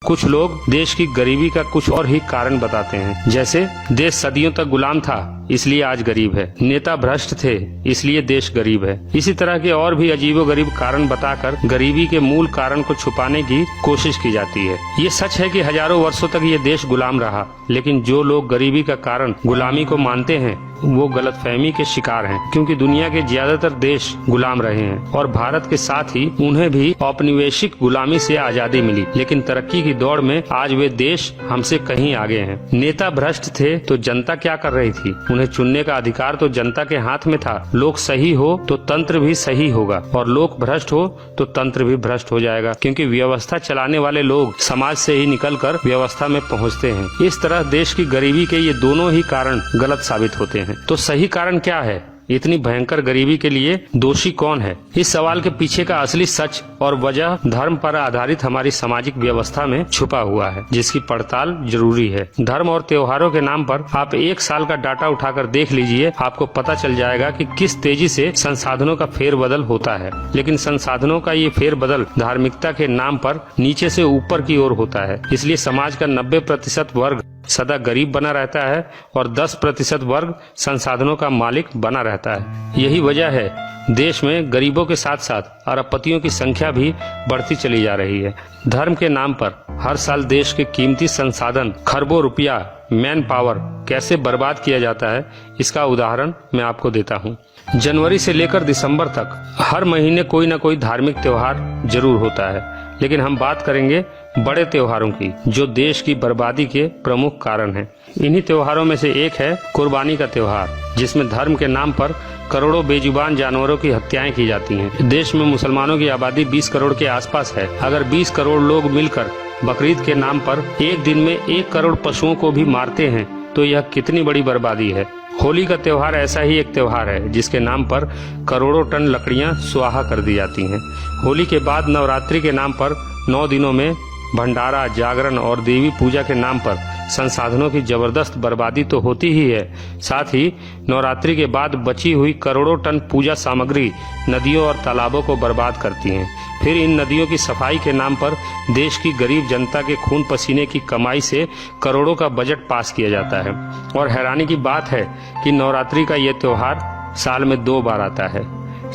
कुछ लोग देश की गरीबी का कुछ और ही कारण बताते हैं, जैसे देश सदियों तक गुलाम था इसलिए आज गरीब है, नेता भ्रष्ट थे इसलिए देश गरीब है। इसी तरह के और भी अजीबोगरीब कारण बताकर गरीबी के मूल कारण को छुपाने की कोशिश की जाती है। ये सच है कि हजारों वर्षों तक ये देश गुलाम रहा, लेकिन जो लोग गरीबी का कारण गुलामी को मानते हैं वो गलतफहमी के शिकार हैं, क्योंकि दुनिया के ज्यादातर देश गुलाम रहे हैं और भारत के साथ ही उन्हें भी औपनिवेशिक गुलामी से आजादी मिली, लेकिन तरक्की की दौड़ में आज वे देश हमसे कहीं आगे हैं। नेता भ्रष्ट थे तो जनता क्या कर रही थी? उन्हें चुनने का अधिकार तो जनता के हाथ में था। लोग सही हो तो तंत्र भी सही होगा और लोग भ्रष्ट हो तो तंत्र भी भ्रष्ट हो जाएगा, क्योंकि व्यवस्था चलाने वाले लोग समाज से ही निकलकर व्यवस्था में पहुंचते हैं। इस तरह देश की गरीबी के ये दोनों ही कारण गलत साबित होते हैं। तो सही कारण क्या है? इतनी भयंकर गरीबी के लिए दोषी कौन है? इस सवाल के पीछे का असली सच और वजह धर्म पर आधारित हमारी सामाजिक व्यवस्था में छुपा हुआ है, जिसकी पड़ताल जरूरी है। धर्म और त्योहारों के नाम पर आप एक साल का डाटा उठाकर देख लीजिए, आपको पता चल जाएगा कि किस तेजी से संसाधनों का फेरबदल होता है। लेकिन संसाधनों का ये फेरबदल धार्मिकता के नाम पर नीचे से ऊपर की ओर होता है। इसलिए समाज का 90% वर्ग सदा गरीब बना रहता है और 10% वर्ग संसाधनों का मालिक बना रहता है। यही वजह है देश में गरीबों के साथ साथ अरबपतियों की संख्या भी बढ़ती चली जा रही है। धर्म के नाम पर हर साल देश के कीमती संसाधन खरबों रुपया, मैन पावर कैसे बर्बाद किया जाता है, इसका उदाहरण मैं आपको देता हूँ। जनवरी से लेकर दिसंबर तक हर महीने कोई न कोई धार्मिक त्योहार जरूर होता है, लेकिन हम बात करेंगे बड़े त्योहारों की, जो देश की बर्बादी के प्रमुख कारण हैं। इन्हीं त्योहारों में से एक है कुर्बानी का त्योहार, जिसमें धर्म के नाम पर करोड़ों बेजुबान जानवरों की हत्याएं की जाती हैं। देश में मुसलमानों की आबादी 20 करोड़ के आसपास है। अगर 20 करोड़ लोग मिलकर बकरीद के नाम पर एक दिन में 1 करोड़ पशुओं को भी मारते हैं तो यह कितनी बड़ी बर्बादी है। होली का त्योहार ऐसा ही एक त्योहार है जिसके नाम पर करोड़ों टन लकड़ियां स्वाहा कर दी जाती हैं। होली के बाद नवरात्रि के नाम पर 9 दिनों में भंडारा, जागरण और देवी पूजा के नाम पर संसाधनों की जबरदस्त बर्बादी तो होती ही है, साथ ही नवरात्रि के बाद बची हुई करोड़ों टन पूजा सामग्री नदियों और तालाबों को बर्बाद करती हैं। फिर इन नदियों की सफाई के नाम पर देश की गरीब जनता के खून पसीने की कमाई से करोड़ों का बजट पास किया जाता है। और हैरानी की बात है कि नवरात्रि का ये त्योहार साल में 2 बार आता है।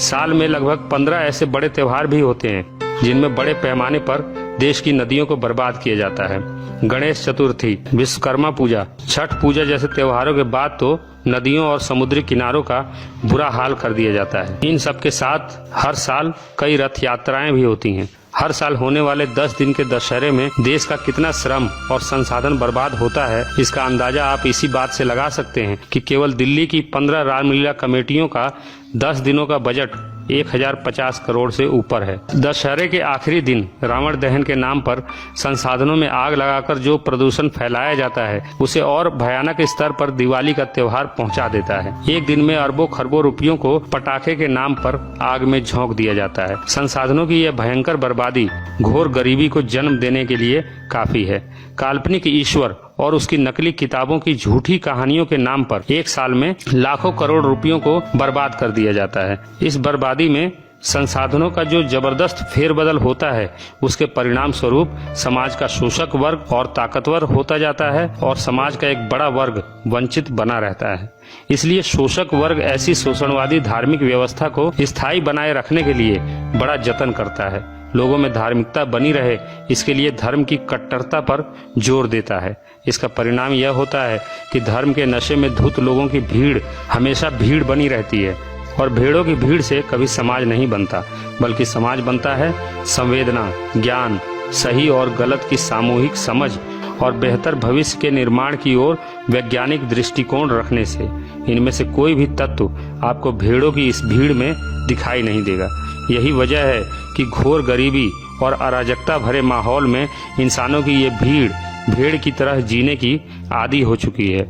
साल में लगभग 15 ऐसे बड़े त्योहार भी होते हैं जिनमें बड़े पैमाने पर देश की नदियों को बर्बाद किया जाता है। गणेश चतुर्थी, विश्वकर्मा पूजा, छठ पूजा जैसे त्योहारों के बाद तो नदियों और समुद्री किनारों का बुरा हाल कर दिया जाता है। इन सब के साथ हर साल कई रथ यात्राएं भी होती हैं। हर साल होने वाले 10 दिन के दशहरे में देश का कितना श्रम और संसाधन बर्बाद होता है, इसका अंदाजा आप इसी बात से लगा सकते हैं कि केवल दिल्ली की 15 रामलीला कमेटियों का 10 दिनों का बजट 1050 करोड़ से ऊपर है। दशहरे के आखिरी दिन रावण दहन के नाम पर संसाधनों में आग लगाकर जो प्रदूषण फैलाया जाता है, उसे और भयानक स्तर पर दिवाली का त्योहार पहुंचा देता है। एक दिन में अरबों खरबों रुपयों को पटाखे के नाम पर आग में झोंक दिया जाता है। संसाधनों की यह भयंकर बर्बादी घोर गरीबी को जन्म देने के लिए काफी है। काल्पनिक ईश्वर और उसकी नकली किताबों की झूठी कहानियों के नाम पर एक साल में लाखों करोड़ रुपयों को बर्बाद कर दिया जाता है। इस बर्बादी में संसाधनों का जो जबरदस्त फेरबदल होता है, उसके परिणाम स्वरूप समाज का शोषक वर्ग और ताकतवर होता जाता है और समाज का एक बड़ा वर्ग वंचित बना रहता है। इसलिए शोषक वर्ग ऐसी शोषणवादी धार्मिक व्यवस्था को स्थायी बनाए रखने के लिए बड़ा जतन करता है। लोगों में धार्मिकता बनी रहे, इसके लिए धर्म की कट्टरता पर जोर देता है। इसका परिणाम यह होता है कि धर्म के नशे में धुत लोगों की भीड़ हमेशा भीड़ बनी रहती है और भेड़ों की भीड़ से कभी समाज नहीं बनता, बल्कि समाज बनता है संवेदना, ज्ञान, सही और गलत की सामूहिक समझ और बेहतर भविष्य के निर्माण की ओर वैज्ञानिक दृष्टिकोण रखने से। इनमें से कोई भी तत्व आपको भेड़ों की इस भीड़ में दिखाई नहीं देगा। यही वजह है कि घोर गरीबी और अराजकता भरे माहौल में इंसानों की ये भीड़ भेड़ की तरह जीने की आदी हो चुकी है।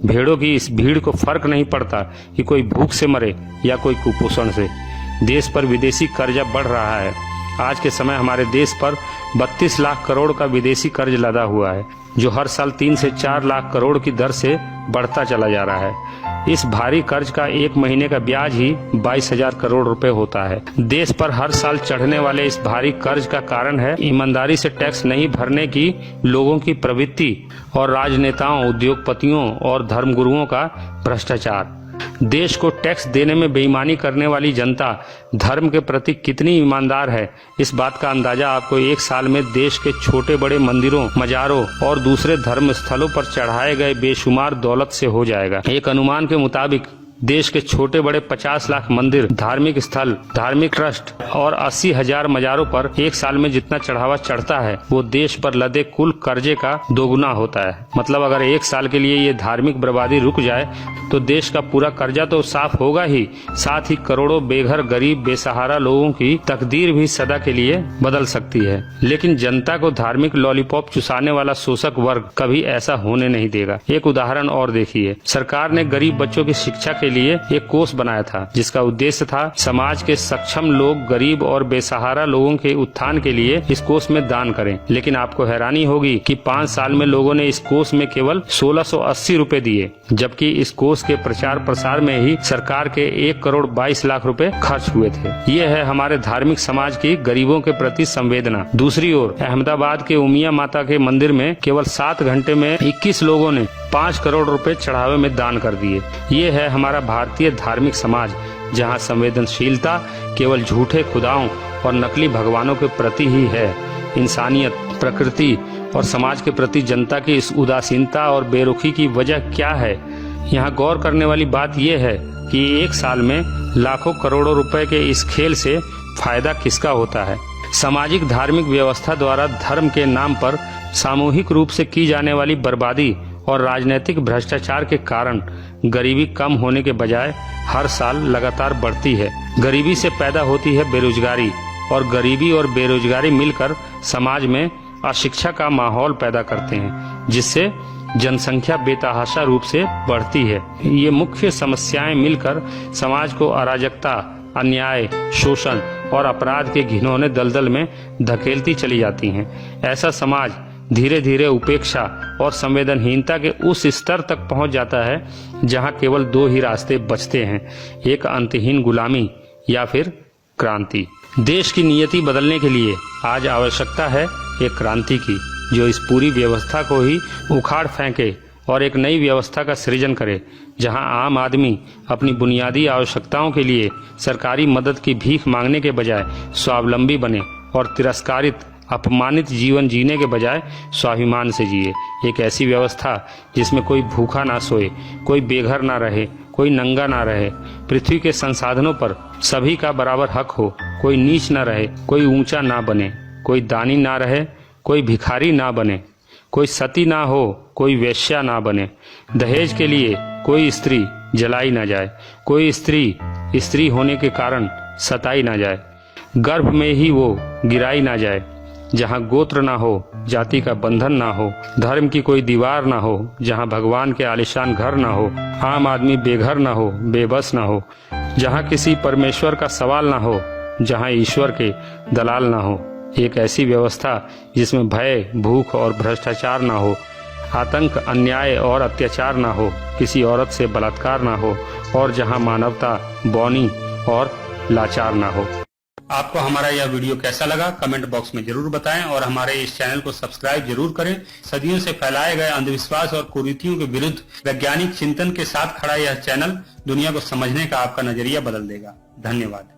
भेड़ों की इस भीड़ को फर्क नहीं पड़ता कि कोई भूख से मरे या कोई कुपोषण से। देश पर विदेशी कर्जा बढ़ रहा है, आज के समय हमारे देश पर 32 लाख करोड़ का विदेशी कर्ज लदा हुआ है, जो हर साल 3 से 4 लाख करोड़ की दर से बढ़ता चला जा रहा है। इस भारी कर्ज का एक महीने का ब्याज ही 22,000 करोड़ रुपए होता है। देश पर हर साल चढ़ने वाले इस भारी कर्ज का कारण है ईमानदारी से टैक्स नहीं भरने की लोगों की प्रवृत्ति और राजनेताओं, उद्योगपतियों और धर्मगुरुओं का भ्रष्टाचार। देश को टैक्स देने में बेईमानी करने वाली जनता धर्म के प्रति कितनी ईमानदार है, इस बात का अंदाजा आपको एक साल में देश के छोटे बड़े मंदिरों, मजारों और दूसरे धर्म स्थलों पर चढ़ाए गए बेशुमार दौलत से हो जाएगा। एक अनुमान के मुताबिक देश के छोटे बड़े 50 लाख मंदिर, धार्मिक स्थल, धार्मिक ट्रस्ट और 80,000 मजारों पर एक साल में जितना चढ़ावा चढ़ता है वो देश पर लदे कुल कर्जे का दोगुना होता है। मतलब अगर एक साल के लिए ये धार्मिक बर्बादी रुक जाए तो देश का पूरा कर्जा तो साफ होगा ही, साथ ही करोड़ों बेघर, गरीब, बेसहारा लोगों की तकदीर भी सदा के लिए बदल सकती है। लेकिन जनता को धार्मिक लॉलीपॉप चुसाने वाला शोषक वर्ग कभी ऐसा होने नहीं देगा। एक उदाहरण और देखिए, सरकार ने गरीब बच्चों की शिक्षा के लिए एक कोष बनाया था, जिसका उद्देश्य था समाज के सक्षम लोग गरीब और बेसहारा लोगों के उत्थान के लिए इस कोष में दान करें। लेकिन आपको हैरानी होगी कि 5 साल में लोगों ने इस कोष में केवल 1680 रुपए दिए, जबकि इस कोष के प्रचार प्रसार में ही सरकार के 1 करोड़ 22 लाख रुपए खर्च हुए थे। ये है हमारे धार्मिक समाज की गरीबों के प्रति संवेदना। दूसरी ओर अहमदाबाद के उमिया माता के मंदिर में केवल 7 घंटे में 21 लोगों ने 5 करोड़ रुपए चढ़ावे में दान कर दिए। ये है हमारा भारतीय धार्मिक समाज, जहां संवेदनशीलता केवल झूठे खुदाओं और नकली भगवानों के प्रति ही है। इंसानियत, प्रकृति और समाज के प्रति जनता की इस उदासीनता और बेरुखी की वजह क्या है? यहाँ गौर करने वाली बात यह है कि एक साल में लाखों करोड़ों रुपए के इस खेल से फायदा किसका होता है? सामाजिक धार्मिक व्यवस्था द्वारा धर्म के नाम पर सामूहिक रूप से की जाने वाली बर्बादी और राजनीतिक भ्रष्टाचार के कारण गरीबी कम होने के बजाय हर साल लगातार बढ़ती है। गरीबी से पैदा होती है बेरोजगारी, और गरीबी और बेरोजगारी मिलकर समाज में अशिक्षा का माहौल पैदा करते हैं, जिससे जनसंख्या बेतहाशा रूप से बढ़ती है। ये मुख्य समस्याएं मिलकर समाज को अराजकता, अन्याय, शोषण और अपराध के घिनौने दलदल में धकेलती चली जाती हैं। ऐसा समाज धीरे धीरे उपेक्षा और संवेदनहीनता के उस स्तर तक पहुंच जाता है जहां केवल 2 ही रास्ते बचते हैं, एक अंतहीन गुलामी या फिर क्रांति। देश की नियति बदलने के लिए आज आवश्यकता है एक क्रांति की, जो इस पूरी व्यवस्था को ही उखाड़ फेंके और एक नई व्यवस्था का सृजन करे, जहां आम आदमी अपनी बुनियादी आवश्यकताओं के लिए सरकारी मदद की भीख मांगने के बजाय स्वावलंबी बने और तिरस्कारित, अपमानित जीवन जीने के बजाय स्वाभिमान से जिए। एक ऐसी व्यवस्था जिसमें कोई भूखा ना सोए, कोई बेघर ना रहे, कोई नंगा ना रहे, पृथ्वी के संसाधनों पर सभी का बराबर हक हो, कोई नीच ना रहे, कोई ऊंचा ना बने, कोई दानी ना रहे, कोई भिखारी ना बने, कोई सती ना हो, कोई वेश्या ना बने, दहेज के लिए कोई स्त्री जलाई ना जाए, कोई स्त्री होने के कारण सताई ना जाए, गर्भ में ही वो गिराई ना जाए, जहाँ गोत्र ना हो, जाति का बंधन ना हो, धर्म की कोई दीवार ना हो, जहाँ भगवान के आलिशान घर ना हो, आम आदमी बेघर ना हो, बेबस ना हो, जहाँ किसी परमेश्वर का सवाल ना हो, जहाँ ईश्वर के दलाल ना हो। एक ऐसी व्यवस्था जिसमें भय, भूख और भ्रष्टाचार ना हो, आतंक, अन्याय और अत्याचार ना हो, किसी औरत से बलात्कार ना हो, और जहाँ मानवता बौनी और लाचार ना हो। आपको हमारा यह वीडियो कैसा लगा कमेंट बॉक्स में जरूर बताएं, और हमारे इस चैनल को सब्सक्राइब जरूर करें। सदियों से फैलाए गए अंधविश्वास और कुरीतियों के विरुद्ध वैज्ञानिक चिंतन के साथ खड़ा यह चैनल दुनिया को समझने का आपका नजरिया बदल देगा। धन्यवाद।